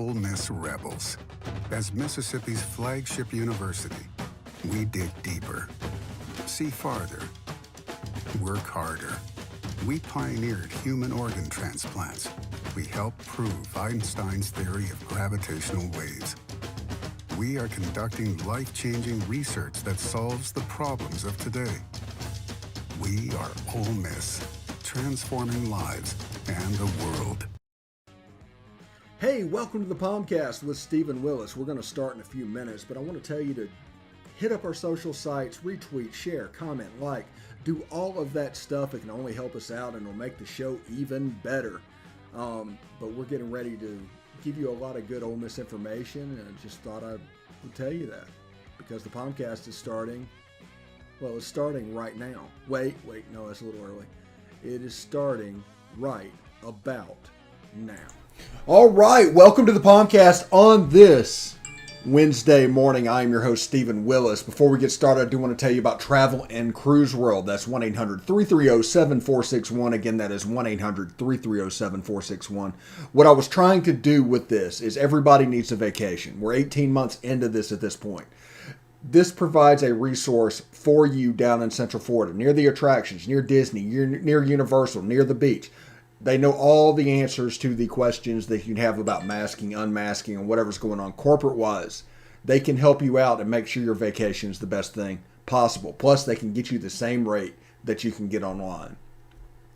Ole Miss Rebels. As Mississippi's flagship university, we dig deeper, see farther, work harder. We pioneered human organ transplants. We helped prove Einstein's theory of gravitational waves. We are conducting life-changing research that solves the problems of today. We are Ole Miss, transforming lives and the world. Hey, welcome to the POMcast with Stephen Willis. We're going to start in a few minutes, but I want to tell you to hit up our social sites, retweet, share, comment, like, do all of that stuff. It can only help us out and it'll make the show even better. But we're getting ready to give you a lot of good Ole Miss information, and I just thought I would tell you that because the POMcast is starting. Well, it's starting right now. Wait, no, that's a little early. It is starting right about now. All right, welcome to the POMcast on this Wednesday morning. I am your host, Stephen Willis. Before we get started, I do want to tell you about Travel and Cruise World. That's 1-800-330-7461. Again, that is 1-800-330-7461. What I was trying to do with this is everybody needs a vacation. We're 18 months into this at this point. This provides a resource for you down in Central Florida, near the attractions, near Disney, near Universal, near the beach. They know all the answers to the questions that you have about masking, unmasking, and whatever's going on corporate-wise. They can help you out and make sure your vacation is the best thing possible. Plus, they can get you the same rate that you can get online.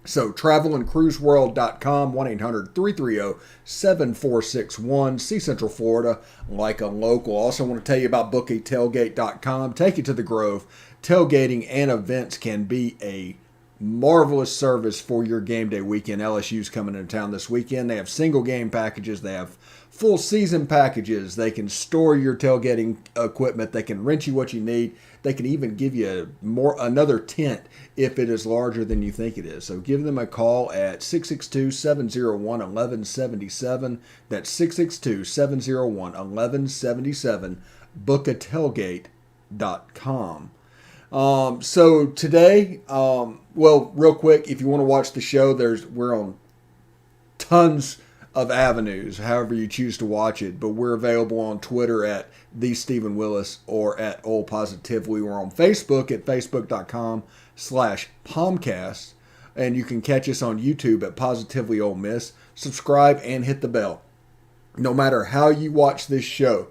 So, travelandcruiseworld.com, 1-800-330-7461. See Central Florida like a local. Also want to tell you about bookatailgate.com. Take it to the Grove. Tailgating and events can be a marvelous service for your game day weekend. LSU's coming into town this weekend. They have single game packages. They have full season packages. They can store your tailgating equipment. They can rent you what you need. They can even give you another tent if it is larger than you think it is. So give them a call at 662-701-1177. That's 662-701-1177. bookatailgate.com. So today, well, real quick, if you want to watch the show, we're on tons of avenues, however you choose to watch it, but we're available on Twitter at The Stephen Willis or at Ole Positively. We're on Facebook at facebook.com/POMcast, and you can catch us on YouTube at Positively Ole Miss. Subscribe and hit the bell. No matter how you watch this show,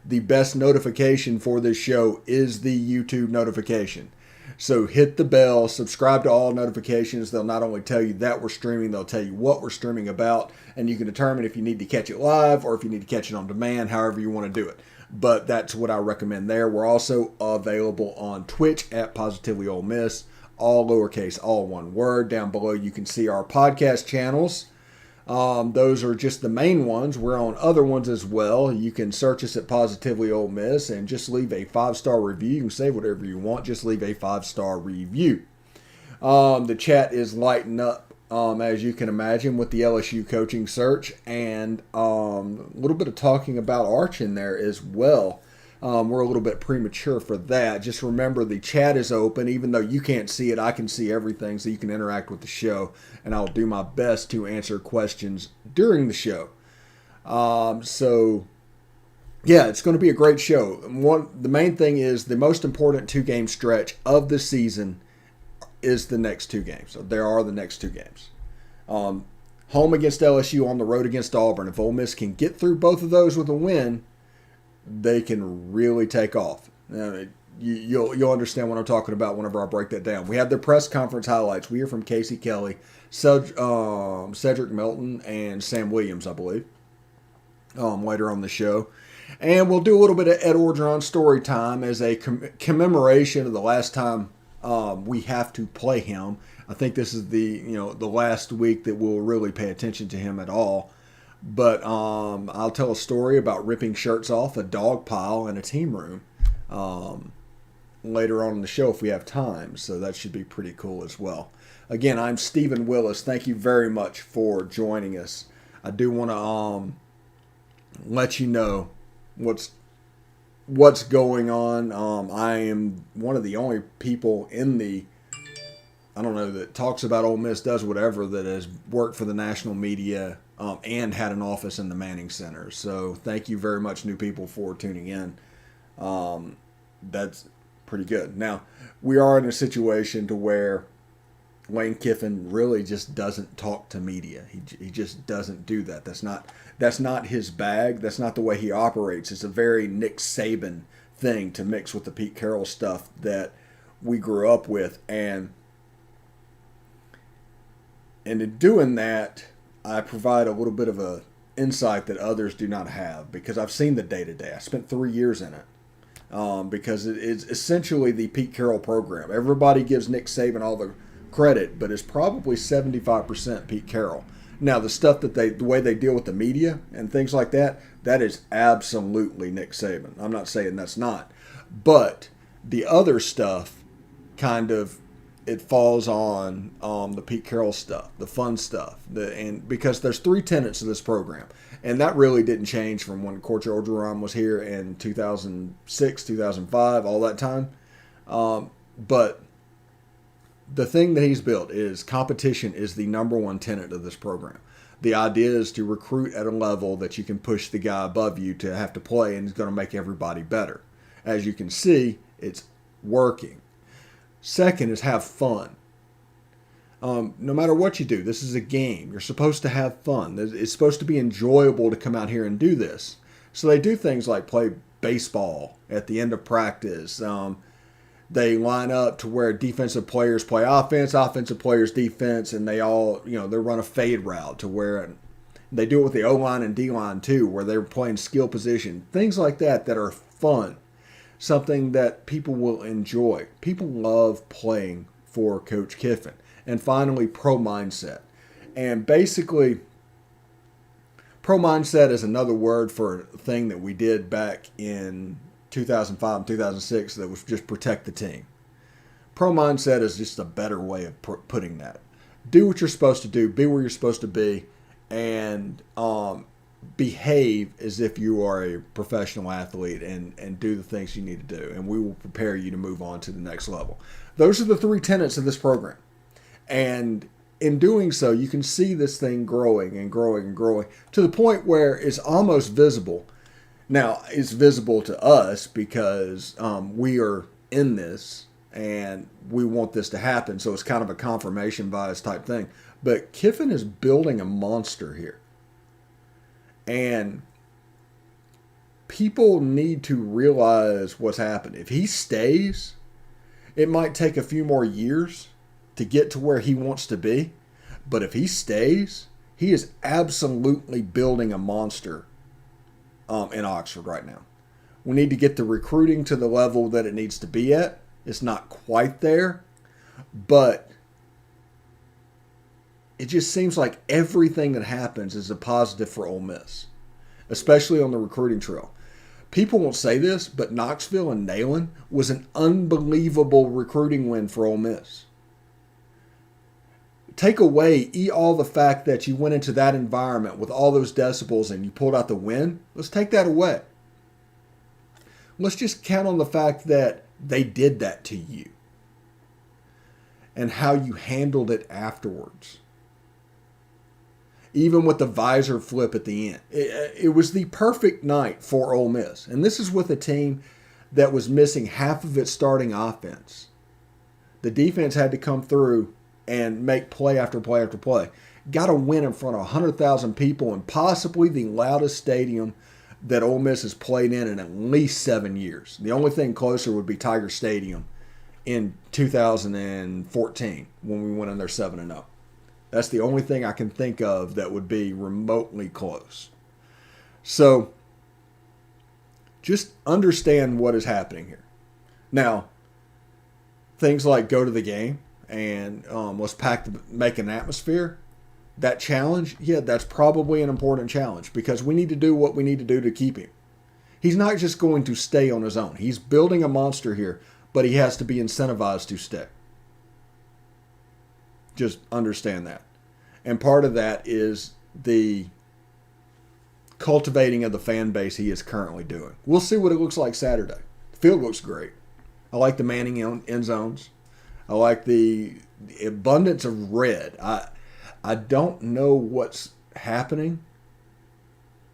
the best notification for this show is the YouTube notification. So hit the bell, subscribe to all notifications. They'll not only tell you that we're streaming, they'll tell you what we're streaming about, and you can determine if you need to catch it live or if you need to catch it on demand, however you want to do it. But that's what I recommend there. We're also available on Twitch at Positively Ole Miss, all lowercase, all one word. Down below you can see our podcast channels. Those are just the main ones. We're on other ones as well. You can search us at Positively Ole Miss and just leave a 5-star review. You can say whatever you want. Just leave a 5-star review. The chat is lighting up, as you can imagine, with the LSU coaching search, and a little bit of talking about Arch in there as well. We're a little bit premature for that. Just remember the chat is open. Even though you can't see it, I can see everything, so you can interact with the show, and I'll do my best to answer questions during the show. So, yeah, it's going to be a great show. The main thing is the most important 2-game stretch of the season is the next 2 games. So there are the next 2 games. Home against LSU, on the road against Auburn. If Ole Miss can get through both of those with a win, they can really take off. You'll understand what I'm talking about whenever I break that down. We have their press conference highlights. We hear from Casey Kelly, Cedric Melton, and Sam Williams, I believe, later on the show. And we'll do a little bit of Ed Orgeron story time as a commemoration of the last time we have to play him. I think this is the last week that we'll really pay attention to him at all. But I'll tell a story about ripping shirts off a dog pile in a team room later on in the show if we have time. So that should be pretty cool as well. Again, I'm Stephen Willis. Thank you very much for joining us. I do want to let you know what's going on. I am one of the only people in the that talks about Ole Miss, does whatever, that has worked for the national media and had an office in the Manning Center. So thank you very much, new people, for tuning in. That's pretty good. Now, we are in a situation to where Lane Kiffin really just doesn't talk to media. He just doesn't do that. That's not his bag. That's not the way he operates. It's a very Nick Saban thing to mix with the Pete Carroll stuff that we grew up with. And in doing that, I provide a little bit of a insight that others do not have, because I've seen the day-to-day. I spent 3 years in it, because it is essentially the Pete Carroll program. Everybody gives Nick Saban all the credit, but it's probably 75% Pete Carroll. Now, the stuff that the way they deal with the media and things like that, that is absolutely Nick Saban. I'm not saying that's not. But the other stuff kind of, it falls on the Pete Carroll stuff, the fun stuff. And because there's 3 tenets of this program. And that really didn't change from when Coach Orgeron was here in 2006, 2005, all that time. But the thing that he's built is competition is the number one tenet of this program. The idea is to recruit at a level that you can push the guy above you to have to play, and it's going to make everybody better. As you can see, it's working. Second is have fun. No matter what you do, this is a game. You're supposed to have fun. It's supposed to be enjoyable to come out here and do this. So they do things like play baseball at the end of practice. They line up to where defensive players play offense, offensive players defense, and they all, they run a fade route to where they do it with the O-line and D-line too, where they're playing skill position. Things like that are fun. Something that people will enjoy. People love playing for Coach Kiffin. And finally, pro mindset. And basically, pro mindset is another word for a thing that we did back in 2005 and 2006 that was just protect the team. Pro mindset is just a better way of putting that. Do what you're supposed to do, be where you're supposed to be, and behave as if you are a professional athlete and do the things you need to do. And we will prepare you to move on to the next level. Those are the 3 tenets of this program. And in doing so, you can see this thing growing and growing and growing to the point where it's almost visible. Now, it's visible to us because we are in this and we want this to happen. So it's kind of a confirmation bias type thing. But Kiffin is building a monster here. And people need to realize what's happened. If he stays, it might take a few more years to get to where he wants to be. But if he stays, he is absolutely building a monster in Oxford right now. We need to get the recruiting to the level that it needs to be at. It's not quite there, but it just seems like everything that happens is a positive for Ole Miss, especially on the recruiting trail. People won't say this, but Knoxville and Neyland was an unbelievable recruiting win for Ole Miss. Take away all the fact that you went into that environment with all those decibels and you pulled out the win. Let's take that away. Let's just count on the fact that they did that to you and how you handled it afterwards. Even with the visor flip at the end. It was the perfect night for Ole Miss. And this is with a team that was missing half of its starting offense. The defense had to come through and make play after play after play. Got a win in front of 100,000 people in possibly the loudest stadium that Ole Miss has played in at least 7 years. The only thing closer would be Tiger Stadium in 2014 when we went in there 7-0. That's the only thing I can think of that would be remotely close. So just understand what is happening here. Now, things like go to the game and let's make an atmosphere. That challenge, yeah, that's probably an important challenge because we need to do what we need to do to keep him. He's not just going to stay on his own. He's building a monster here, but he has to be incentivized to stay. Just understand that. And part of that is the cultivating of the fan base he is currently doing. We'll see what it looks like Saturday. The field looks great. I like the Manning end zones. I like the abundance of red. I don't know what's happening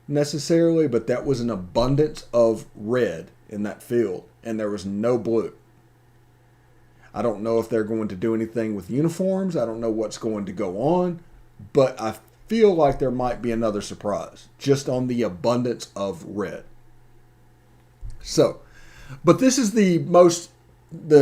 necessarily, but that was an abundance of red in that field, and there was no blue. I don't know if they're going to do anything with uniforms. I don't know what's going to go on, but I feel like there might be another surprise just on the abundance of red. So, but this is the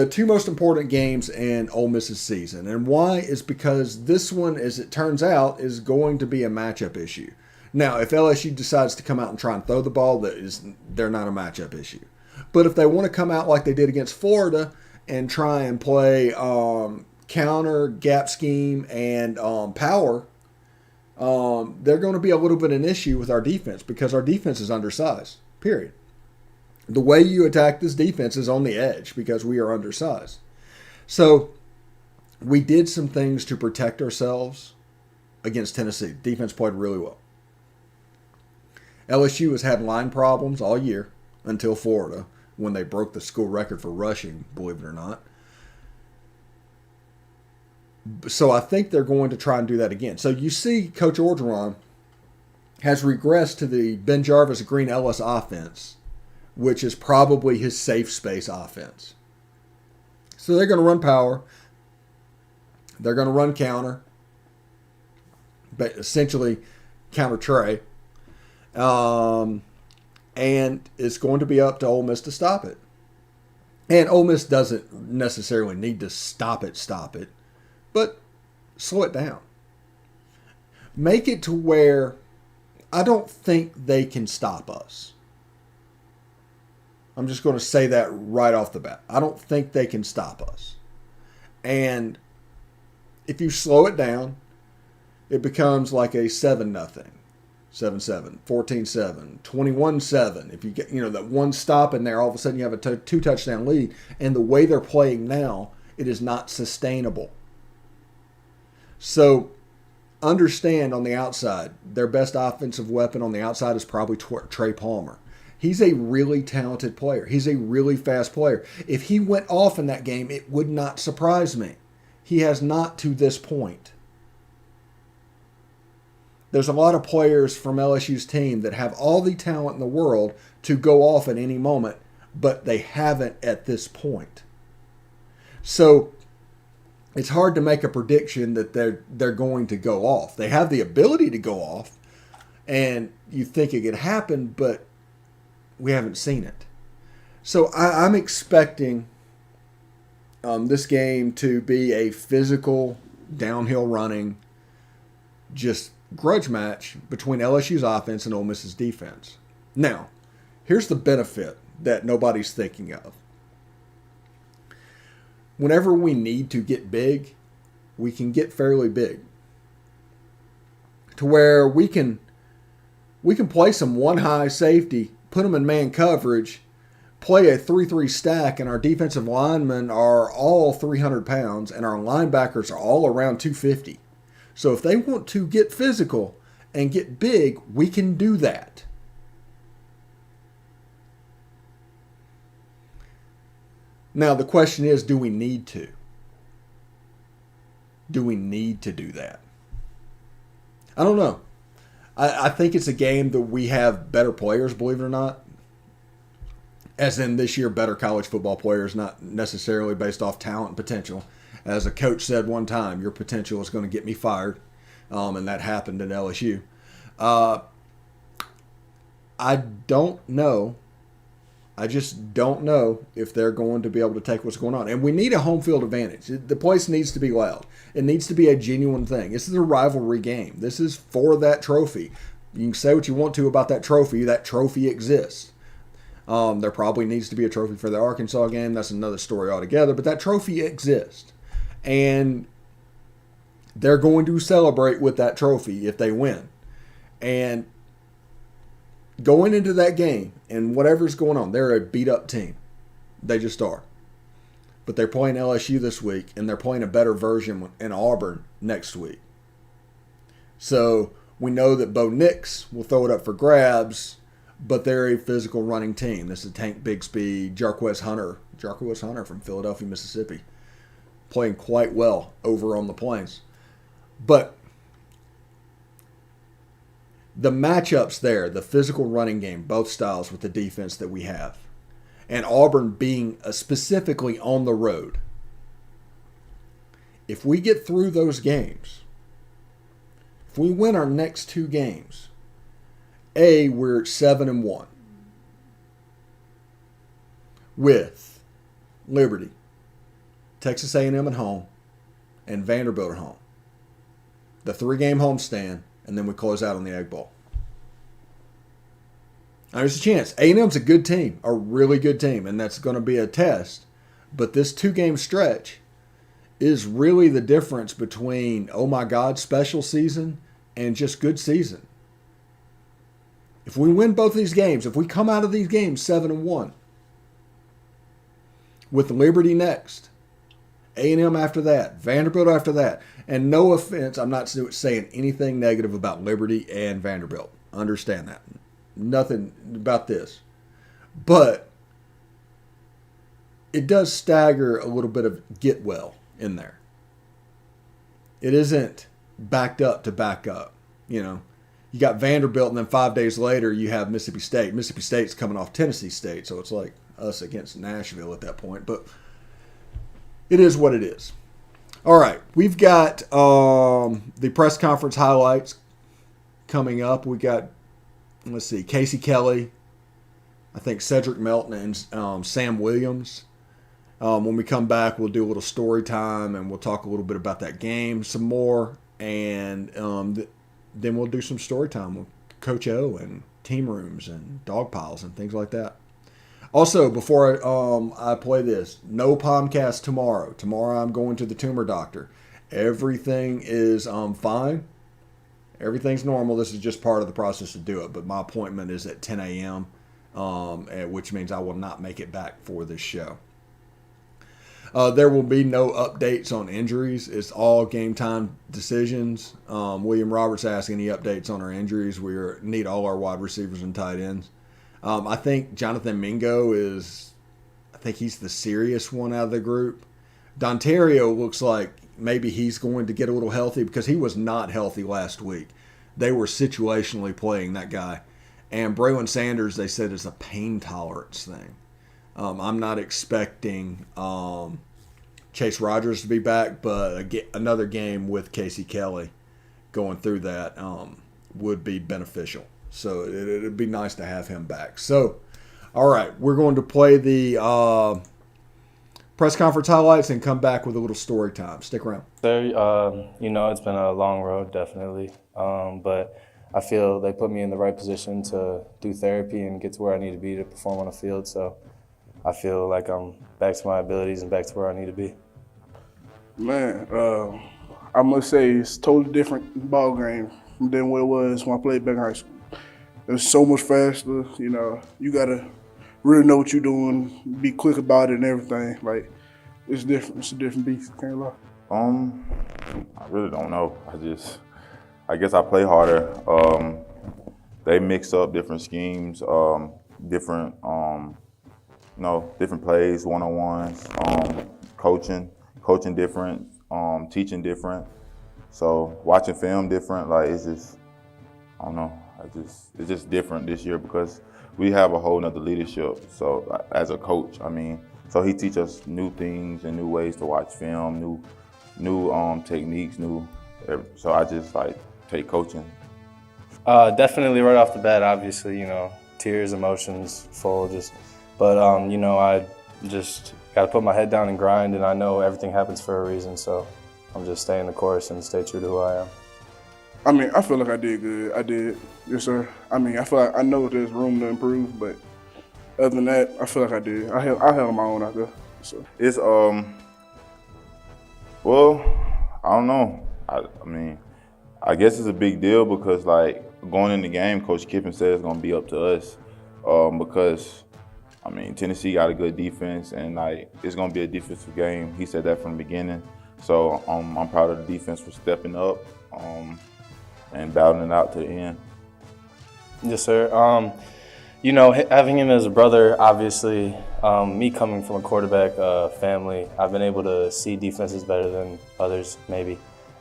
two most important games in Ole Miss's season. And why is because this one, as it turns out, is going to be a matchup issue. Now, if LSU decides to come out and try and throw the ball, they're not a matchup issue. But if they want to come out like they did against Florida and try and play counter, gap scheme, and power, they're going to be a little bit an issue with our defense because our defense is undersized, period. The way you attack this defense is on the edge because we are undersized. So we did some things to protect ourselves against Tennessee. Defense played really well. LSU has had line problems all year until Florida when they broke the school record for rushing, believe it or not. So I think they're going to try and do that again. So you see Coach Orgeron has regressed to the Ben Jarvis, Green Ellis offense, which is probably his safe space offense. So they're going to run power. They're going to run counter, but essentially counter Trey. And it's going to be up to Ole Miss to stop it. And Ole Miss doesn't necessarily need to stop it, but slow it down. Make it to where I don't think they can stop us. I'm just going to say that right off the bat. I don't think they can stop us. And if you slow it down, it becomes like a 7-0. 7-7, 14-7, 21-7. If you get, that one stop in there, all of a sudden you have a 2-touchdown lead. And the way they're playing now, it is not sustainable. So understand on the outside, their best offensive weapon on the outside is probably Trey Palmer. He's a really talented player. He's a really fast player. If he went off in that game, it would not surprise me. He has not to this point. There's a lot of players from LSU's team that have all the talent in the world to go off at any moment, but they haven't at this point. So it's hard to make a prediction that they're going to go off. They have the ability to go off, and you think it could happen, but we haven't seen it. So I'm expecting this game to be a physical, downhill running, just grudge match between LSU's offense and Ole Miss's defense. Now, here's the benefit that nobody's thinking of. Whenever we need to get big, we can get fairly big. To where we can play some one-high safety, put them in man coverage, play a 3-3 stack, and our defensive linemen are all 300 pounds, and our linebackers are all around 250. So if they want to get physical and get big, we can do that. Now the question is, do we need to? Do we need to do that? I don't know. I think it's a game that we have better players, believe it or not. As in this year, better college football players, not necessarily based off talent and potential. As a coach said one time, your potential is going to get me fired. And that happened at LSU. I don't know. I just don't know if they're going to be able to take what's going on. And we need a home field advantage. The place needs to be loud. It needs to be a genuine thing. This is a rivalry game. This is for that trophy. You can say what you want to about that trophy. That trophy exists. There probably needs to be a trophy for the Arkansas game. That's another story altogether. But that trophy exists. And they're going to celebrate with that trophy if they win. And going into that game and whatever's going on, they're a beat-up team. They just are. But they're playing LSU this week, and they're playing a better version in Auburn next week. So we know that Bo Nix will throw it up for grabs, but they're a physical running team. This is Tank Bigsby, Jarquez Hunter from Philadelphia, Mississippi, playing quite well over on the Plains. But the matchups there, the physical running game, both styles with the defense that we have, and Auburn being specifically on the road. If we get through those games, if we win our next 2 games, we're 7-1 with Liberty, Texas A&M at home, and Vanderbilt at home. The 3-game homestand, and then we close out on the Egg Bowl. Now, there's a chance. A&M's a good team, a really good team, and that's going to be a test. But this 2-game stretch is really the difference between, oh my God, special season and just good season. If we win both these games, if we come out of these games 7-1, with Liberty next, A&M after that, Vanderbilt after that, and no offense, I'm not saying anything negative about Liberty and Vanderbilt. Understand that. Nothing about this. But it does stagger a little bit of get well in there. It isn't backed up to back up. You know, you got Vanderbilt, and then 5 days later you have Mississippi State. Mississippi State's coming off Tennessee State, so it's like us against Nashville at that point. But it is what it is. All right, we've got the press conference highlights coming up. We got, let's see, Casey Kelly, I think Cedric Melton, and Sam Williams. When we come back, we'll do a little story time, and we'll talk a little bit about that game some more. And then we'll do some story time with Coach O and team rooms and dog piles and things like that. Also, before I play this, no POMcast tomorrow. Tomorrow I'm going to the tumor doctor. Everything is fine. Everything's normal. This is just part of the process to do it. But my appointment is at 10 a.m., which means I will not make it back for this show. There will be no updates on injuries. It's all game time decisions. William Roberts asked any updates on our injuries. We need all our wide receivers and tight ends. I think Jonathan Mingo he's the serious one out of the group. Dontario looks like maybe he's going to get a little healthy because he was not healthy last week. They were situationally playing that guy. And Braylon Sanders, they said, is a pain tolerance thing. I'm not expecting Chase Rogers to be back, but another game with Casey Kelly going through that would be beneficial. So it'd be nice to have him back. So, all right, we're going to play the press conference highlights and come back with a little story time. Stick around. Sir, it's been a long road, definitely. But I feel they put me in the right position to do therapy and get to where I need to be to perform on the field. So I feel like I'm back to my abilities and back to where I need to be. Man, I must say it's a totally different ball game than what it was when I played back in high school. It's so much faster, you got to really know what you're doing, be quick about it and everything. Like, it's different. It's a different beast, can't lie. I really don't know. I guess I play harder. They mix up different schemes, different plays, one-on-ones, coaching different, teaching different. So watching film different, like it's just, I don't know. It's just different this year because we have a whole nother leadership. So as a coach, so he teaches us new things and new ways to watch film, new techniques, so I just take coaching. Definitely right off the bat, obviously, tears, emotions, but I just got to put my head down and grind, and I know everything happens for a reason, so I'm just staying the course and stay true to who I am. I feel like I did good. I did, yes, sir. I feel like I know there's room to improve, but other than that, I feel like I did. I held my own out there. So it's well, I don't know. I guess it's a big deal because going in the game, Coach Kiffin said it's gonna be up to us because Tennessee got a good defense and it's gonna be a defensive game. He said that from the beginning. So I'm proud of the defense for stepping up. And battling it out to the end. Yes, sir. Having him as a brother, obviously, me coming from a quarterback family, I've been able to see defenses better than others, maybe.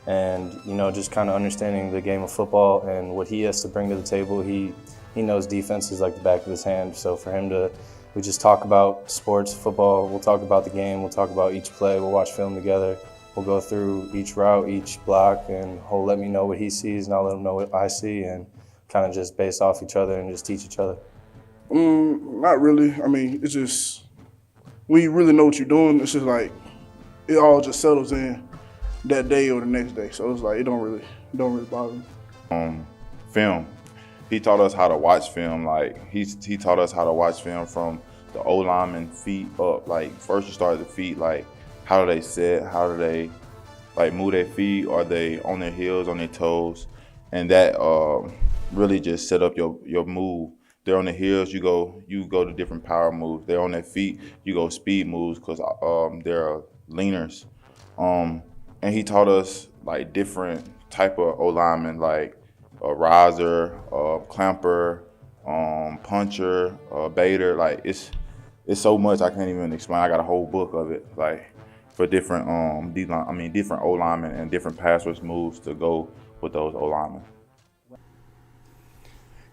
and, you know, just kind of understanding the game of football and what he has to bring to the table. He knows defense is like the back of his hand. So for him we just talk about sports, football, we'll talk about the game, we'll talk about each play, we'll watch film together. We'll go through each route, each block, and he'll let me know what he sees, and I'll let him know what I see, and kind of just base off each other and just teach each other. Not really. I mean, it's just when you really know what you're doing, it's just like it all just settles in that day or the next day. So it's like it don't really bother me. Film. He taught us how to watch film. Like he taught us how to watch film from the O-lineman feet up. Like first you start at the feet, like how do they sit? How do they like move their feet? Are they on their heels, on their toes? And that really just set up your move. They're on the heels, you go to different power moves. They're on their feet, you go speed moves because they're leaners. And he taught us like different type of O-linemen, like a riser, clamper, puncher, baiter. Like it's so much I can't even explain. I got a whole book of it, like for different different O-linemen and different pass rush moves to go with those O-linemen.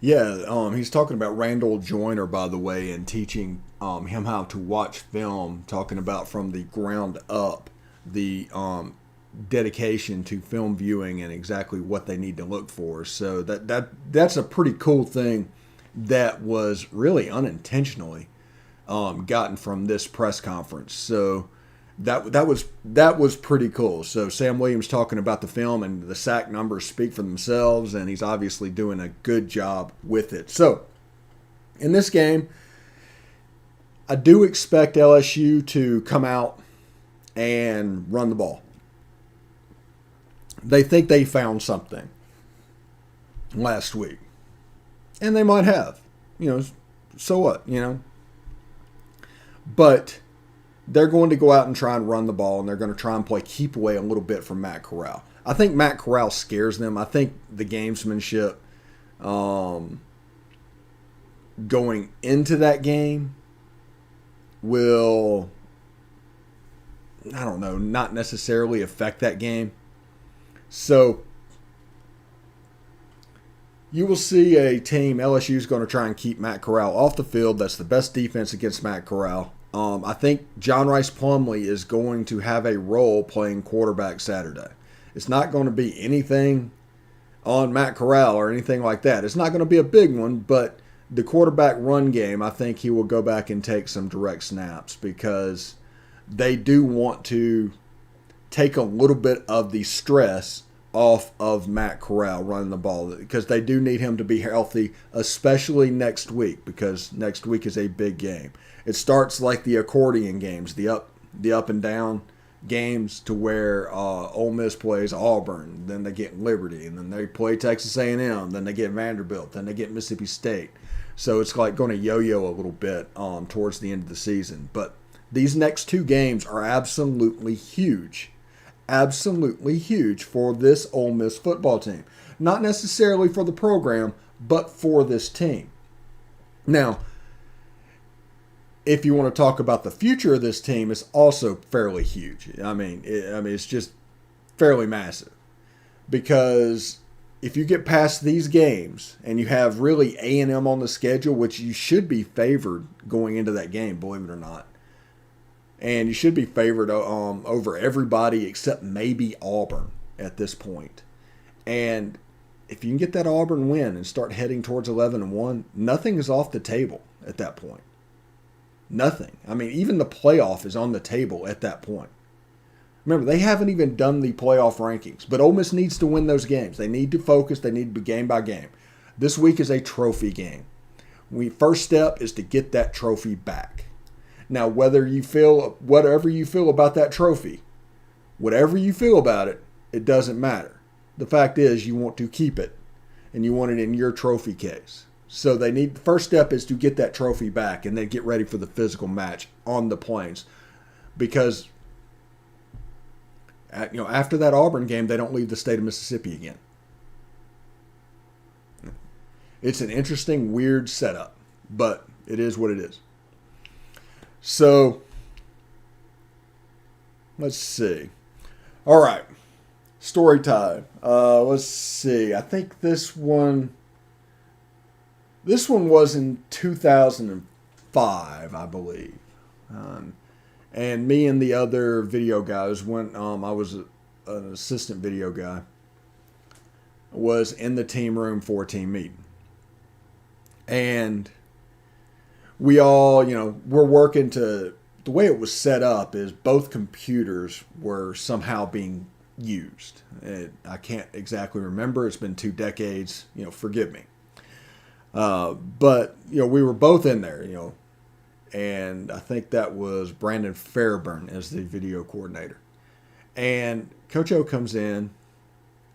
Yeah, he's talking about Randall Joyner, by the way, and teaching him how to watch film, talking about from the ground up, the dedication to film viewing and exactly what they need to look for. So that's a pretty cool thing that was really unintentionally gotten from this press conference. So that was pretty cool. So Sam Williams talking about the film, and the sack numbers speak for themselves, and he's obviously doing a good job with it. So in this game, I do expect LSU to come out and run the ball. They think they found something last week, and they might have. So what? But they're going to go out and try and run the ball, and they're going to try and play keep away a little bit from Matt Corral. I think Matt Corral scares them. I think the gamesmanship going into that game will, I don't know, not necessarily affect that game. So you will see a team, LSU is going to try and keep Matt Corral off the field. That's the best defense against Matt Corral. I think John Rice Plumlee is going to have a role playing quarterback Saturday. It's not going to be anything on Matt Corral or anything like that. It's not going to be a big one, but the quarterback run game, I think he will go back and take some direct snaps because they do want to take a little bit of the stress off of Matt Corral running the ball because they do need him to be healthy, especially next week, because next week is a big game. It starts like the accordion games, the up and down games, to where Ole Miss plays Auburn, then they get Liberty, and then they play Texas A&M, then they get Vanderbilt, then they get Mississippi State. So it's like going to yo-yo a little bit towards the end of the season. But these next two games are absolutely huge. Absolutely huge for this Ole Miss football team. Not necessarily for the program, but for this team. Now, if you want to talk about the future of this team, it's also fairly huge. It's just fairly massive. Because if you get past these games and you have really A&M on the schedule, which you should be favored going into that game, believe it or not. And you should be favored over everybody except maybe Auburn at this point. And if you can get that Auburn win and start heading towards 11-1, nothing is off the table at that point. Nothing. Even the playoff is on the table at that point. Remember, they haven't even done the playoff rankings, but Ole Miss needs to win those games. They need to focus. They need to be game by game. This week is a trophy game. First step is to get that trophy back. Now, whatever you feel about that trophy, whatever you feel about it, it doesn't matter. The fact is you want to keep it, and you want it in your trophy case. So the first step is to get that trophy back and then get ready for the physical match on the Plains. Because after that Auburn game, they don't leave the state of Mississippi again. It's an interesting, weird setup, but it is what it is. So, let's see. All right. Story time. Let's see. I think this one was in 2005, I believe. And me and the other video guys went. I was an assistant video guy. Was in the team room for a team meeting, and we all, we're working to. The way it was set up is both computers were somehow being used. I can't exactly remember. It's been 2 decades. Forgive me. But we were both in there. And I think that was Brandon Fairburn as the video coordinator. And Coach O comes in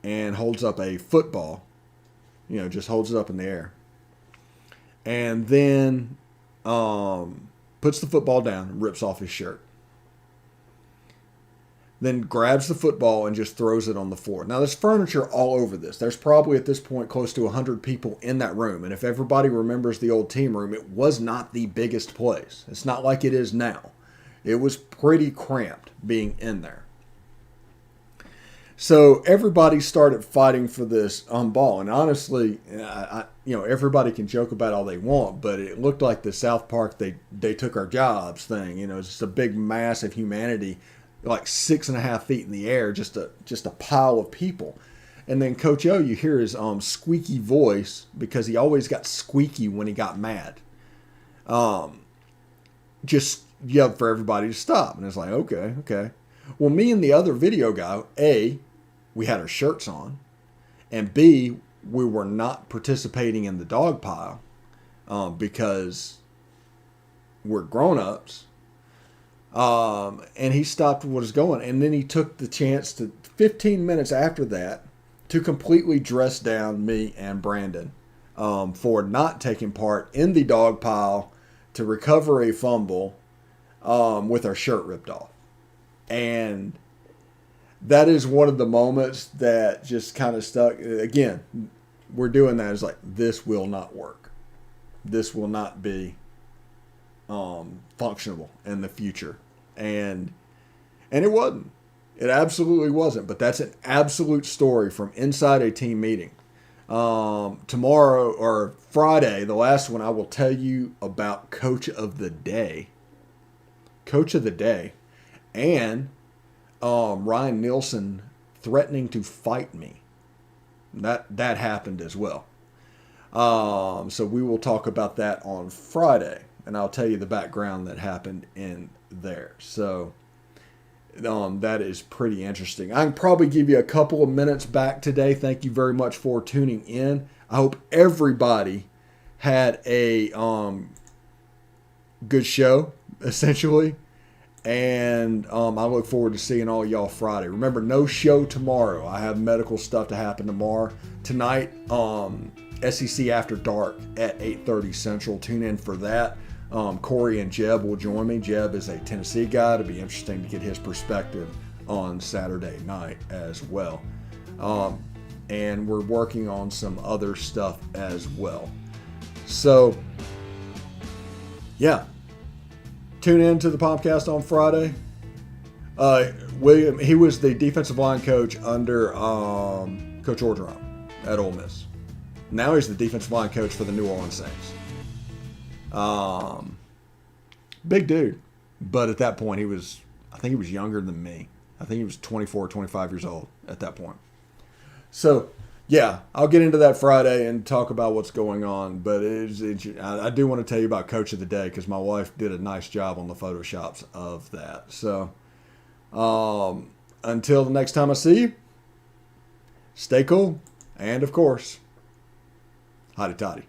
and holds up a football, just holds it up in the air. And then puts the football down and rips off his shirt. Then grabs the football and just throws it on the floor. Now, there's furniture all over this. There's probably at this point close to 100 people in that room. And if everybody remembers the old team room, it was not the biggest place. It's not like it is now. It was pretty cramped being in there. So everybody started fighting for this ball. And honestly, everybody can joke about all they want, but it looked like the South Park, they took our jobs thing. It's just a big mass of humanity, like 6.5 feet in the air, just a pile of people. And then Coach O, you hear his squeaky voice, because he always got squeaky when he got mad. Just yelled for everybody to stop. And it's like, okay. Well, me and the other video guy, A, we had our shirts on, and B, we were not participating in the dog pile because we're grown-ups. And he stopped what was going. And then he took the chance to, 15 minutes after that, to completely dress down me and Brandon for not taking part in the dog pile to recover a fumble with our shirt ripped off. And that is one of the moments that just kind of stuck. Again, we're doing that. It's like, this will not work. This will not be functional in the future. And it wasn't. It absolutely wasn't. But that's an absolute story from inside a team meeting. Tomorrow or Friday, the last one, I will tell you about Coach of the Day. Coach of the Day. And Ryan Nielsen threatening to fight me. That happened as well. So we will talk about that on Friday. And I'll tell you the background that happened in there. So that is pretty interesting. I can probably give you a couple of minutes back today. Thank you very much for tuning in. I hope everybody had a good show, essentially. And I look forward to seeing all y'all Friday. Remember, no show tomorrow. I have medical stuff to happen tomorrow. Tonight, SEC After Dark at 8:30 Central. Tune in for that. Corey and Jeb will join me. Jeb is a Tennessee guy. It'll be interesting to get his perspective on Saturday night as well. And we're working on some other stuff as well. So, yeah. Tune in to the POMcast on Friday. William, he was the defensive line coach under Coach Orgeron at Ole Miss. Now he's the defensive line coach for the New Orleans Saints. Big dude. But at that point, I think he was younger than me. I think he was 24, 25 years old at that point. So, yeah, I'll get into that Friday and talk about what's going on. But I do want to tell you about Coach of the Day because my wife did a nice job on the Photoshops of that. So, until the next time I see you, stay cool. And, of course, hotty toddy.